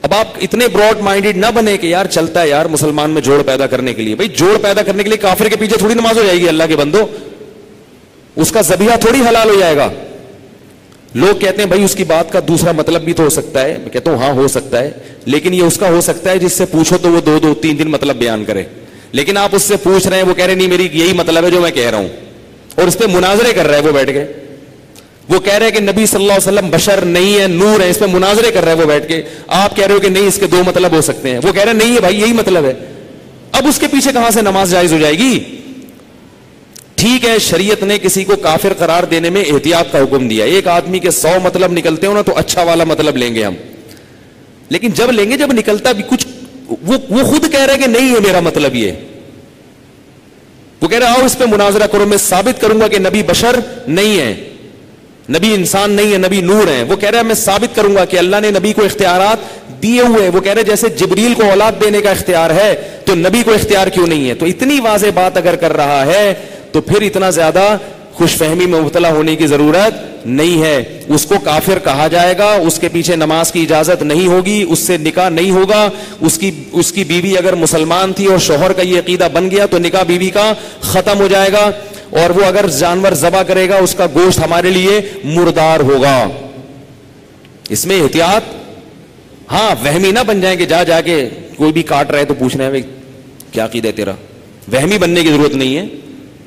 اب آپ اتنے براڈ مائنڈیڈ نہ بنے کہ یار چلتا ہے یار مسلمان میں جوڑ پیدا کرنے کے لیے، بھائی جوڑ پیدا کرنے کے لیے کافر کے پیچھے تھوڑی نماز ہو جائے گی اللہ کے بندو، اس کا ذبیحہ تھوڑی حلال ہو جائے گا۔ لوگ کہتے ہیں بھائی اس کی بات کا دوسرا مطلب بھی تو ہو سکتا ہے، میں کہتا ہوں ہاں ہو سکتا ہے، لیکن یہ اس کا ہو سکتا ہے جس سے پوچھو تو وہ دو تین مطلب بیان کرے، لیکن آپ اس سے پوچھ رہے ہیں وہ کہہ رہے نہیں میری یہی مطلب ہے جو میں کہہ رہا ہوں، اور اس پہ مناظرے کر رہا ہے وہ بیٹھ کے، وہ کہہ رہے ہیں کہ نبی صلی اللہ علیہ وسلم بشر نہیں ہے نور ہے، اس پہ مناظرے کر رہا ہے وہ بیٹھ کے، آپ کہہ رہے ہو کہ نہیں اس کے دو مطلب ہو سکتے ہیں، وہ کہہ رہے ہیں نہیں ہے بھائی یہی مطلب ہے، اب اس کے پیچھے کہاں سے نماز جائز ہو جائے گی؟ ٹھیک ہے، شریعت نے کسی کو کافر قرار دینے میں احتیاط کا حکم دیا، ایک آدمی کے 100 مطلب نکلتے ہو نا تو اچھا والا مطلب لیں گے ہم، لیکن جب لیں گے جب نکلتا بھی کچھ وہ خود کہہ رہے کہ نہیں ہے میرا مطلب یہ، وہ کہہ رہے آؤ اس پہ مناظرہ کرو، میں ثابت کروں گا کہ نبی بشر نہیں ہے، نبی انسان نہیں ہے، نبی نور ہے، وہ کہہ رہا ہے میں ثابت کروں گا کہ اللہ نے نبی کو اختیارات دیے ہوئے، وہ کہہ رہے جیسے جبریل کو اولاد دینے کا اختیار ہے تو نبی کو اختیار کیوں نہیں ہے؟ تو اتنی واضح بات اگر کر رہا ہے تو پھر اتنا زیادہ خوش فہمی میں مبتلا ہونے کی ضرورت نہیں ہے، اس کو کافر کہا جائے گا، اس کے پیچھے نماز کی اجازت نہیں ہوگی، اس سے نکاح نہیں ہوگا، اس کی بیوی اگر مسلمان تھی اور شوہر کا یہ عقیدہ بن گیا تو نکاح بیوی کا ختم ہو جائے گا، اور وہ اگر جانور ذبح کرے گا اس کا گوشت ہمارے لیے مردار ہوگا۔ اس میں احتیاط، ہاں وہمی نہ بن جائیں کہ جا کے کوئی بھی کاٹ رہے تو پوچھ رہے ہیں کیا عقیدہ ہے تیرا، وہمی بننے کی ضرورت نہیں ہے،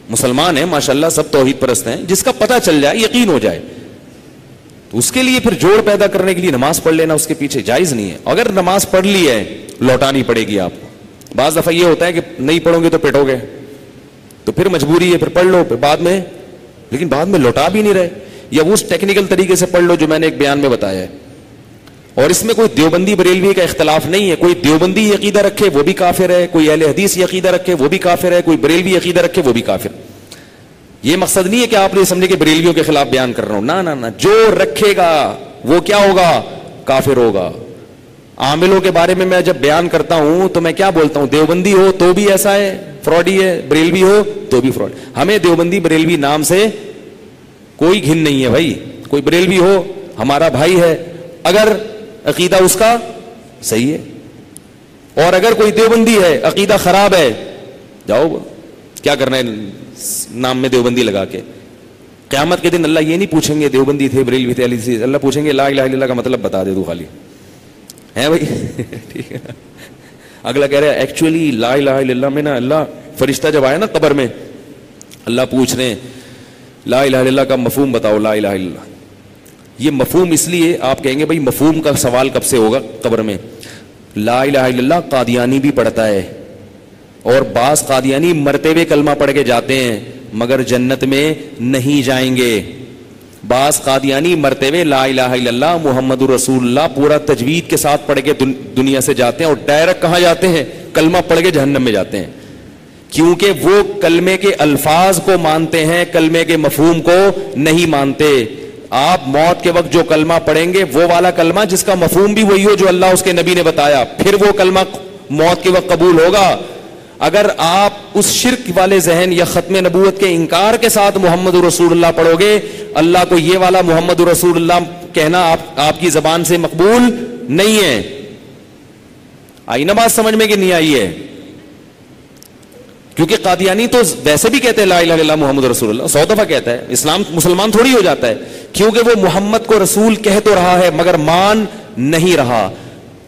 مسلمان ہیں ماشاءاللہ سب توحید پرست ہیں، جس کا پتہ چل جائے یقین ہو جائے تو اس کے لیے پھر جوڑ پیدا کرنے کے لیے نماز پڑھ لینا اس کے پیچھے جائز نہیں ہے، اگر نماز پڑھ لی ہے لوٹانی پڑے گی آپ کو، بعض دفعہ یہ ہوتا ہے کہ نہیں پڑھو گے تو پیٹو گے تو پھر مجبوری ہے پھر پڑھ لو، پھر بعد میں لیکن بعد میں لوٹا بھی نہیں رہے، یا وہ اس ٹیکنیکل طریقے سے پڑھ لو جو میں نے ایک بیان میں بتایا ہے۔ اور اس میں کوئی دیوبندی بریلوی کا اختلاف نہیں ہے، کوئی دیوبندی یہ عقیدہ رکھے وہ بھی کافر ہے، کوئی اہل حدیث یہ عقیدہ رکھے وہ بھی کافر ہے، کوئی بریلوی عقیدہ رکھے وہ بھی کافر۔ یہ مقصد نہیں ہے کہ آپ نے سمجھے کہ بریلویوں کے خلاف بیان کر رہا ہوں، نہ نہ نہ، جو رکھے گا وہ کیا ہوگا؟ کافر ہوگا۔ عاملوں کے بارے میں میں جب بیان کرتا ہوں تو میں کیا بولتا ہوں؟ دیوبندی ہو تو بھی ایسا ہے فراڈی ہے، بریلوی ہو تو بھی فراڈ۔ ہمیں دیوبندی بریلوی نام سے کوئی گھن نہیں ہے بھائی، کوئی بریلوی ہو ہمارا بھائی ہے، اگر عقیدہ اس کا صحیح ہے، اور اگر کوئی دیوبندی ہے عقیدہ خراب ہے، جاؤ کیا کرنا ہے نام میں دیوبندی لگا کے، قیامت کے دن اللہ یہ نہیں پوچھیں گے دیوبندی تھے بریلوی تھے، اللہ پوچھیں گے لا الہ الا اللہ کا مطلب بتا دے تو خالی ہے بھائی ٹھیک ہے۔ اگلا کہہ رہا ہے ایکچولی لا الہ الا اللہ میں نا، اللہ فرشتہ جب آیا نا قبر میں اللہ پوچھ رہے ہیں لا الہ الا اللہ کا مفہوم بتاؤ، لا الہ الا اللہ، یہ مفہوم اس لیے آپ کہیں گے بھائی مفہوم کا سوال کب سے ہوگا قبر میں؟ لا الہ الا اللہ قادیانی بھی پڑھتا ہے، اور بعض قادیانی مرتے ہوئے کلمہ پڑھ کے جاتے ہیں مگر جنت میں نہیں جائیں گے، بعض قادیانی مرتے ہوئے لا الہ الا اللہ محمد رسول اللہ پورا تجوید کے ساتھ پڑھ کے دنیا سے جاتے ہیں، اور ڈائریکٹ کہاں جاتے ہیں؟ کلمہ پڑھ کے جہنم میں جاتے ہیں، کیونکہ وہ کلمے کے الفاظ کو مانتے ہیں، کلمے کے مفہوم کو نہیں مانتے۔ آپ موت کے وقت جو کلمہ پڑھیں گے وہ والا کلمہ جس کا مفہوم بھی وہی ہو جو اللہ اس کے نبی نے بتایا، پھر وہ کلمہ موت کے وقت قبول ہوگا۔ اگر آپ اس شرک والے ذہن یا ختم نبوت کے انکار کے ساتھ محمد رسول اللہ پڑھو گے, اللہ کو یہ والا محمد رسول اللہ کہنا آپ کی زبان سے مقبول نہیں ہے. آئی نا بات سمجھ میں کہ نہیں آئی ہے؟ کیونکہ قادیانی تو ویسے بھی کہتے ہیں لا الہ الا اللہ محمد رسول اللہ, 100 دفعہ کہتا ہے. اسلام مسلمان تھوڑی ہو جاتا ہے, کیونکہ وہ محمد کو رسول کہہ تو رہا ہے مگر مان نہیں رہا.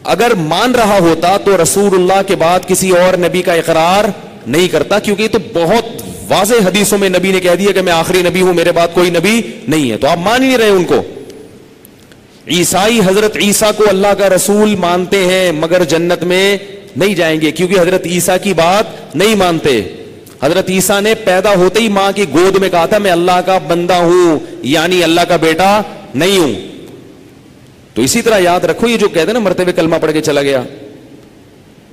اگر مان رہا ہوتا تو رسول اللہ کے بعد کسی اور نبی کا اقرار نہیں کرتا, کیونکہ یہ تو بہت واضح حدیثوں میں نبی نے کہہ دیا کہ میں آخری نبی ہوں, میرے بعد کوئی نبی نہیں ہے. تو آپ مان ہی نہیں رہے ان کو. عیسائی حضرت عیسیٰ کو اللہ کا رسول مانتے ہیں مگر جنت میں نہیں جائیں گے, کیونکہ حضرت عیسیٰ کی بات نہیں مانتے. حضرت عیسیٰ نے پیدا ہوتے ہی ماں کی گود میں کہا تھا میں اللہ کا بندہ ہوں, یعنی اللہ کا بیٹا نہیں ہوں. تو اسی طرح یاد رکھو, یہ جو کہتے ہیں نا مرتے ہوئے کلمہ پڑھ کے چلا گیا,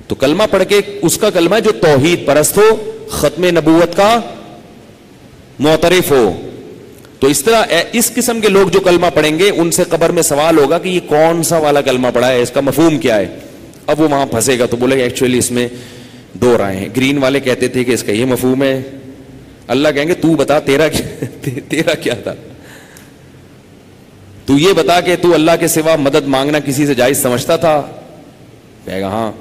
تو کلمہ پڑھ کے اس کا کلمہ ہے جو توحید پرست ہو, ختم نبوت کا معترف ہو. تو اس طرح اس قسم کے لوگ جو کلمہ پڑھیں گے ان سے قبر میں سوال ہوگا کہ یہ کون سا والا کلمہ پڑھا ہے, اس کا مفہوم کیا ہے. اب وہ وہاں پھنسے گا تو بولے ایکچولی اس میں 2 رائے ہیں. گرین والے کہتے تھے کہ اس کا یہ مفہوم ہے, اللہ کہیں گے تو بتا تیرا کیا تھا, تو یہ بتا کہ تو اللہ کے سوا مدد مانگنا کسی سے جائز سمجھتا تھا. کہے گا ہاں.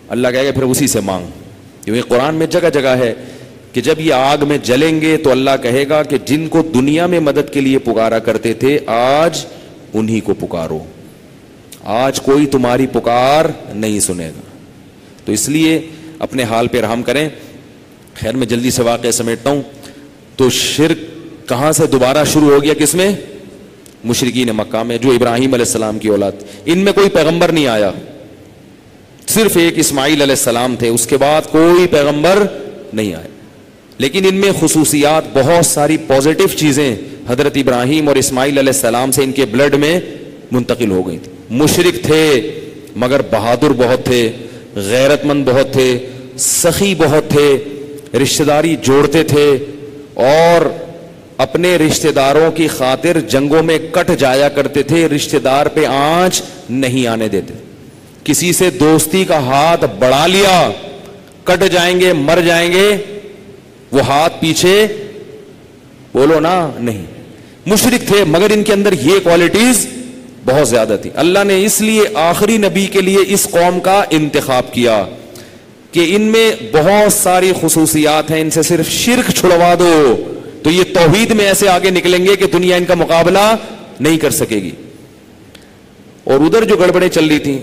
اللہ کہے گا پھر اسی سے مانگ. کیونکہ قرآن میں جگہ جگہ ہے کہ جب یہ آگ میں جلیں گے تو اللہ کہے گا کہ جن کو دنیا میں مدد کے لیے پکارا کرتے تھے آج انہی کو پکارو, آج کوئی تمہاری پکار نہیں سنے گا. تو اس لیے اپنے حال پہ رحم کریں. خیر میں جلدی سے واقعہ سمیٹتا ہوں. تو شرک کہاں سے دوبارہ شروع ہو گیا؟ کس میں؟ مشرکین مکہ میں, جو ابراہیم علیہ السلام کی اولاد. ان میں کوئی پیغمبر نہیں آیا, صرف ایک اسماعیل علیہ السلام تھے, اس کے بعد کوئی پیغمبر نہیں آیا. لیکن ان میں خصوصیات, بہت ساری پازیٹیو چیزیں حضرت ابراہیم اور اسماعیل علیہ السلام سے ان کے بلڈ میں منتقل ہو گئی تھی. مشرک تھے مگر بہادر بہت تھے, غیرت مند بہت تھے, سخی بہت تھے, رشتہ داری جوڑتے تھے, اور اپنے رشتہ داروں کی خاطر جنگوں میں کٹ جایا کرتے تھے, رشتہ دار پہ آنچ نہیں آنے دیتے. کسی سے دوستی کا ہاتھ بڑھا لیا, کٹ جائیں گے, مر جائیں گے, وہ ہاتھ پیچھے بولو نا نہیں. مشرک تھے مگر ان کے اندر یہ کوالٹیز بہت زیادہ تھی. اللہ نے اس لیے آخری نبی کے لیے اس قوم کا انتخاب کیا کہ ان میں بہت ساری خصوصیات ہیں, ان سے صرف شرک چھڑوا دو تو یہ توحید میں ایسے آگے نکلیں گے کہ دنیا ان کا مقابلہ نہیں کر سکے گی. اور ادھر جو گڑبڑیں چل رہی تھیں,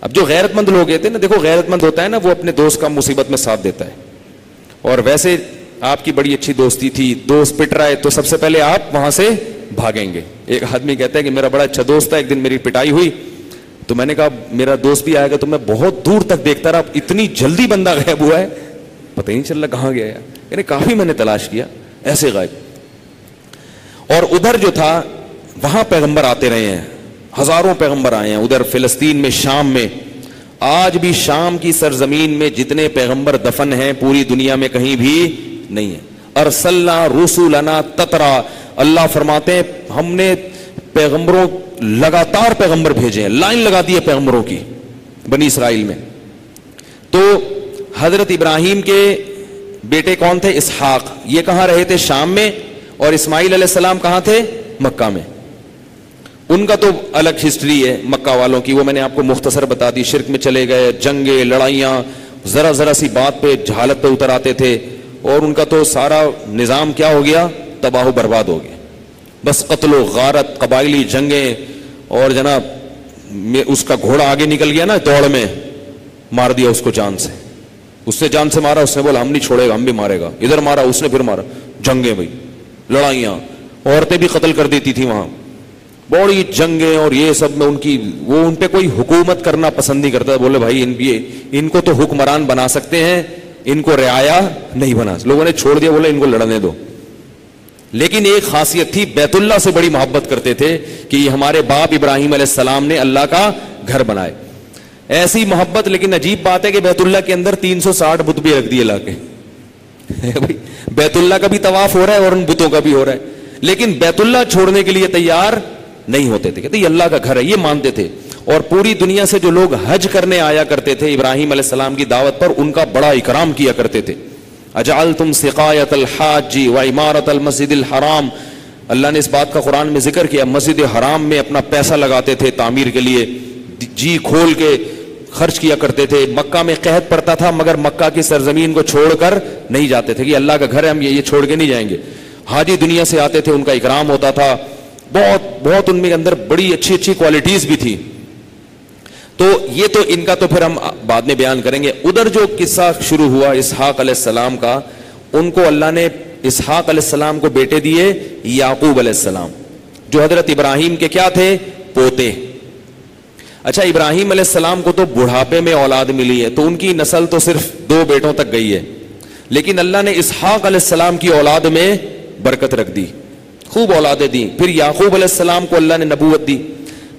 اب جو غیرت مند لوگ تھے نا, دیکھو غیرت مند ہوتا ہے نا وہ اپنے دوست کا مصیبت میں ساتھ دیتا ہے. اور ویسے آپ کی بڑی اچھی دوستی تھی, دوست پٹ رہا ہے تو سب سے پہلے آپ وہاں سے بھاگیں گے. ایک آدمی کہتا ہے کہ میرا بڑا اچھا دوست تھا, ایک دن میری پٹائی ہوئی تو میں نے کہا میرا دوست بھی آئے گا, تو میں بہت دور تک دیکھتا رہا, اتنی جلدی بندہ غائب ہوا ہے پتہ ہی نہیں چل رہا کہاں گیا ہے. یعنی کافی میں نے تلاش کیا, ایسے غائب. اور ادھر جو تھا وہاں پیغمبر آتے رہے ہیں, ہزاروں پیغمبر آئے ہیں ادھر فلسطین میں, شام میں. آج بھی شام کی سرزمین میں جتنے پیغمبر دفن ہیں پوری دنیا میں کہیں بھی نہیں ہے. ارسلنا رسولنا تترا, اللہ فرماتے ہیں ہم نے پیغمبروں لگاتار پیغمبر بھیجے ہیں, لائن لگا دی ہے پیغمبروں کی بنی اسرائیل میں. تو حضرت ابراہیم کے بیٹے کون تھے؟ اسحاق. یہ کہاں رہے تھے؟ شام میں. اور اسماعیل علیہ السلام کہاں تھے؟ مکہ میں. ان کا تو الگ ہسٹری ہے مکہ والوں کی, وہ میں نے آپ کو مختصر بتا دی. شرک میں چلے گئے, جنگیں, لڑائیاں, ذرا ذرا سی بات پہ جہالت پہ اتر آتے تھے, اور ان کا تو سارا نظام کیا ہو گیا؟ تباہ و برباد ہو گیا. بس قتل و غارت, قبائلی جنگیں, اور جناب اس کا گھوڑا آگے نکل گیا نا دوڑ میں, مار دیا اس کو جان سے. اس سے جان سے مارا, اس نے بولا ہم نہیں چھوڑے گا, ہم بھی مارے گا. ادھر مارا, اس نے پھر مارا. جنگیں بھائی, لڑائیاں, عورتیں بھی قتل کر دیتی تھی وہاں, بڑی جنگیں. اور یہ سب میں وہ ان پہ کوئی حکومت کرنا پسند نہیں کرتا. بولے بھائی ان کو تو حکمران بنا سکتے ہیں, ان کو رعایا نہیں بنا. لوگوں نے چھوڑ دیا, بولے ان کو لڑنے دو. لیکن ایک خاصیت تھی, بیت اللہ سے بڑی محبت کرتے تھے کہ یہ ہمارے باپ ابراہیم علیہ السلام نے اللہ کا گھر بنائے. ایسی محبت. لیکن عجیب بات ہے کہ بیت اللہ کے اندر 360 بت بھی رکھ دیے لا کے. بیت اللہ کا بھی طواف ہو رہا ہے اور ان بتوں کا بھی ہو رہا ہے, لیکن بیت اللہ چھوڑنے کے لیے تیار نہیں ہوتے تھے. کہتے یہ اللہ کا گھر ہے, یہ مانتے تھے. اور پوری دنیا سے جو لوگ حج کرنے آیا کرتے تھے ابراہیم علیہ السلام کی دعوت پر، ان کا بڑا اکرام کیا کرتے تھے. اجعلتم سقایۃ الحاج و عمارۃ المسجد الحرام، اللہ نے اس بات کا قرآن میں ذکر کیا. مسجد حرام میں اپنا پیسہ لگاتے تھے تعمیر کے لیے، جی کھول کے خرچ کیا کرتے تھے. مکہ میں قحط پڑتا تھا مگر مکہ کی سرزمین کو چھوڑ کر نہیں جاتے تھے کہ اللہ کا گھر ہے ہم یہ چھوڑ کے نہیں جائیں گے. حاجی دنیا سے آتے تھے، ان کا اکرام ہوتا تھا. بہت ان میں اندر بڑی اچھی اچھی کوالٹیز بھی تھی. تو یہ تو ان کا تو پھر ہم بعد میں بیان کریں گے. ادھر جو قصہ شروع ہوا اسحاق علیہ السلام کا، ان کو اللہ نے اسحاق علیہ السلام کو بیٹے دیے یعقوب علیہ السلام، جو حضرت ابراہیم کے کیا تھے؟ پوتے. اچھا، ابراہیم علیہ السلام کو تو بڑھاپے میں اولاد ملی ہے، تو ان کی نسل تو صرف 2 بیٹوں تک گئی ہے، لیکن اللہ نے اسحاق علیہ السلام کی اولاد میں برکت رکھ دی، خوب اولادیں دی. پھر یعقوب علیہ السلام کو اللہ نے نبوت دی.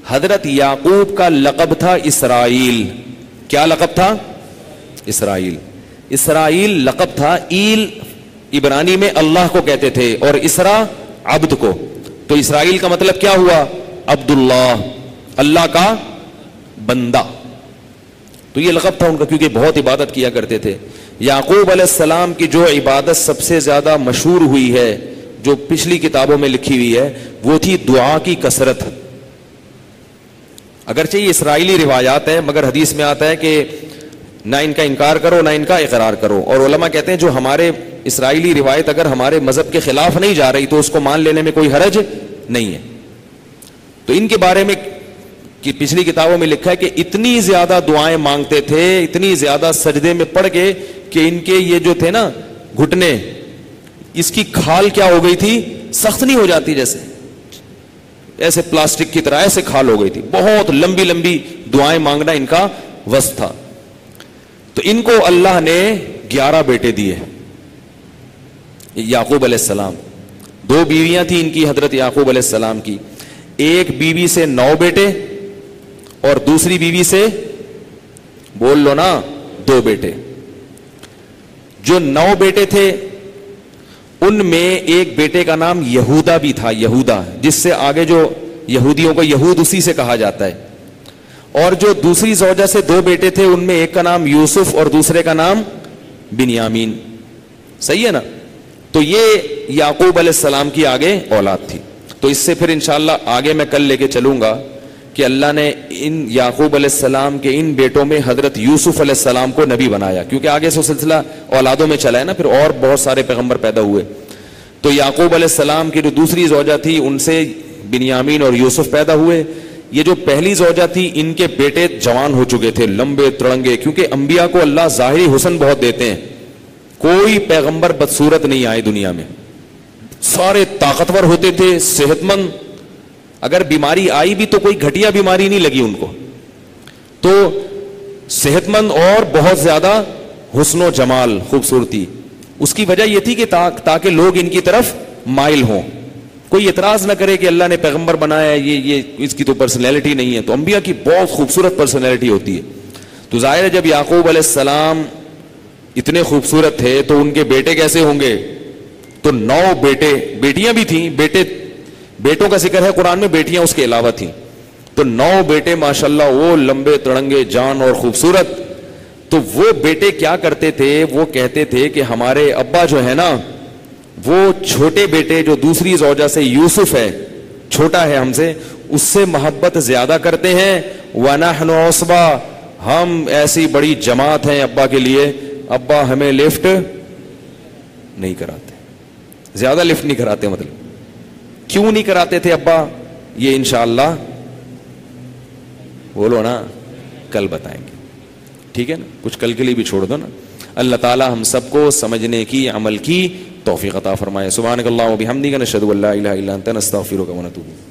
حضرت یعقوب کا لقب تھا اسرائیل. کیا لقب تھا؟ اسرائیل. اسرائیل لقب تھا. ایل عبرانی میں اللہ کو کہتے تھے اور اسرا عبد کو، تو اسرائیل کا مطلب کیا ہوا؟ عبداللہ، اللہ کا بندہ. تو یہ لقب تھا ان کا، کیونکہ بہت عبادت کیا کرتے تھے. یعقوب علیہ السلام کی جو عبادت سب سے زیادہ مشہور ہوئی ہے، جو پچھلی کتابوں میں لکھی ہوئی ہے، وہ تھی دعا کی کثرت. اگرچہ یہ اسرائیلی روایات ہے مگر حدیث میں آتا ہے کہ نہ ان کا انکار کرو نہ ان کا اقرار کرو. اور علماء کہتے ہیں جو ہمارے اسرائیلی روایت اگر ہمارے مذہب کے خلاف نہیں جا رہی تو اس کو مان لینے میں کوئی حرج نہیں ہے. تو ان کے بارے میں کہ پچھلی کتابوں میں لکھا ہے کہ اتنی زیادہ دعائیں مانگتے تھے، اتنی زیادہ سجدے میں پڑ کے کہ ان کے یہ جو تھے نا گھٹنے، اس کی کھال کیا ہو گئی تھی؟ سخت نہیں ہو جاتی جیسے، ایسے پلاسٹک کی طرح ایسے کھال ہو گئی تھی. بہت لمبی لمبی دعائیں مانگنا ان کا وصف تھا. تو ان کو اللہ نے 11 بیٹے دیے. یعقوب علیہ السلام، 2 بیویاں تھیں ان کی حضرت یعقوب علیہ السلام کی. ایک بیوی سے 9 بیٹے اور دوسری بیوی سے بول لو نا 2 بیٹے. جو 9 بیٹے تھے ان میں ایک بیٹے کا نام یہودا بھی تھا، یہودا، جس سے آگے جو یہودیوں کو یہود اسی سے کہا جاتا ہے. اور جو دوسری زوجہ سے 2 بیٹے تھے ان میں ایک کا نام یوسف اور دوسرے کا نام بنیامین. صحیح ہے نا؟ تو یہ یعقوب علیہ السلام کی آگے اولاد تھی. تو اس سے پھر انشاءاللہ آگے میں کل لے کے چلوں گا کہ اللہ نے ان یعقوب علیہ السلام کے ان بیٹوں میں حضرت یوسف علیہ السلام کو نبی بنایا، کیونکہ آگے سے سلسلہ اولادوں میں چلا ہے نا، پھر اور بہت سارے پیغمبر پیدا ہوئے. تو یعقوب علیہ السلام کی جو دوسری زوجہ تھی ان سے بنیامین اور یوسف پیدا ہوئے. یہ جو پہلی زوجہ تھی ان کے بیٹے جوان ہو چکے تھے، لمبے تڑنگے، کیونکہ انبیاء کو اللہ ظاہری حسن بہت دیتے ہیں. کوئی پیغمبر بدصورت نہیں آئے دنیا میں، سارے طاقتور ہوتے تھے، صحت مند. اگر بیماری آئی بھی تو کوئی گھٹیا بیماری نہیں لگی ان کو. تو صحت مند اور بہت زیادہ حسن و جمال، خوبصورتی. اس کی وجہ یہ تھی کہ تاکہ لوگ ان کی طرف مائل ہوں، کوئی اعتراض نہ کرے کہ اللہ نے پیغمبر بنایا ہے، یہ اس کی تو پرسنالٹی نہیں ہے. تو انبیاء کی بہت خوبصورت پرسنالٹی ہوتی ہے. تو ظاہر ہے جب یعقوب علیہ السلام اتنے خوبصورت تھے تو ان کے بیٹے کیسے ہوں گے؟ تو 9 بیٹے، بیٹیاں بھی تھیں، بیٹوں کا ذکر ہے قرآن میں، بیٹیاں اس کے علاوہ تھیں. تو 9 بیٹے ماشاءاللہ وہ لمبے تڑنگے جان اور خوبصورت. تو وہ بیٹے کیا کرتے تھے؟ وہ کہتے تھے کہ ہمارے ابا جو ہے نا وہ چھوٹے بیٹے جو دوسری زوجہ سے یوسف ہے، چھوٹا ہے ہم سے، اس سے محبت زیادہ کرتے ہیں. وَنَحْنُ عُصْبَةٌ، ہم ایسی بڑی جماعت ہیں ابا کے لیے، ابا ہمیں لفٹ نہیں کراتے، زیادہ لفٹ نہیں کراتے. مطلب کیوں نہیں کراتے تھے ابا؟ یہ انشاءاللہ بولو نا کل بتائیں گے، ٹھیک ہے نا؟ کچھ کل کے لیے بھی چھوڑ دو نا. اللہ تعالی ہم سب کو سمجھنے کی، عمل کی توفیق عطا فرمائے. سبحانک اللہم و بحمدک، نشہد ان لا الہ الا انت، نستغفرک و نتوب الیک.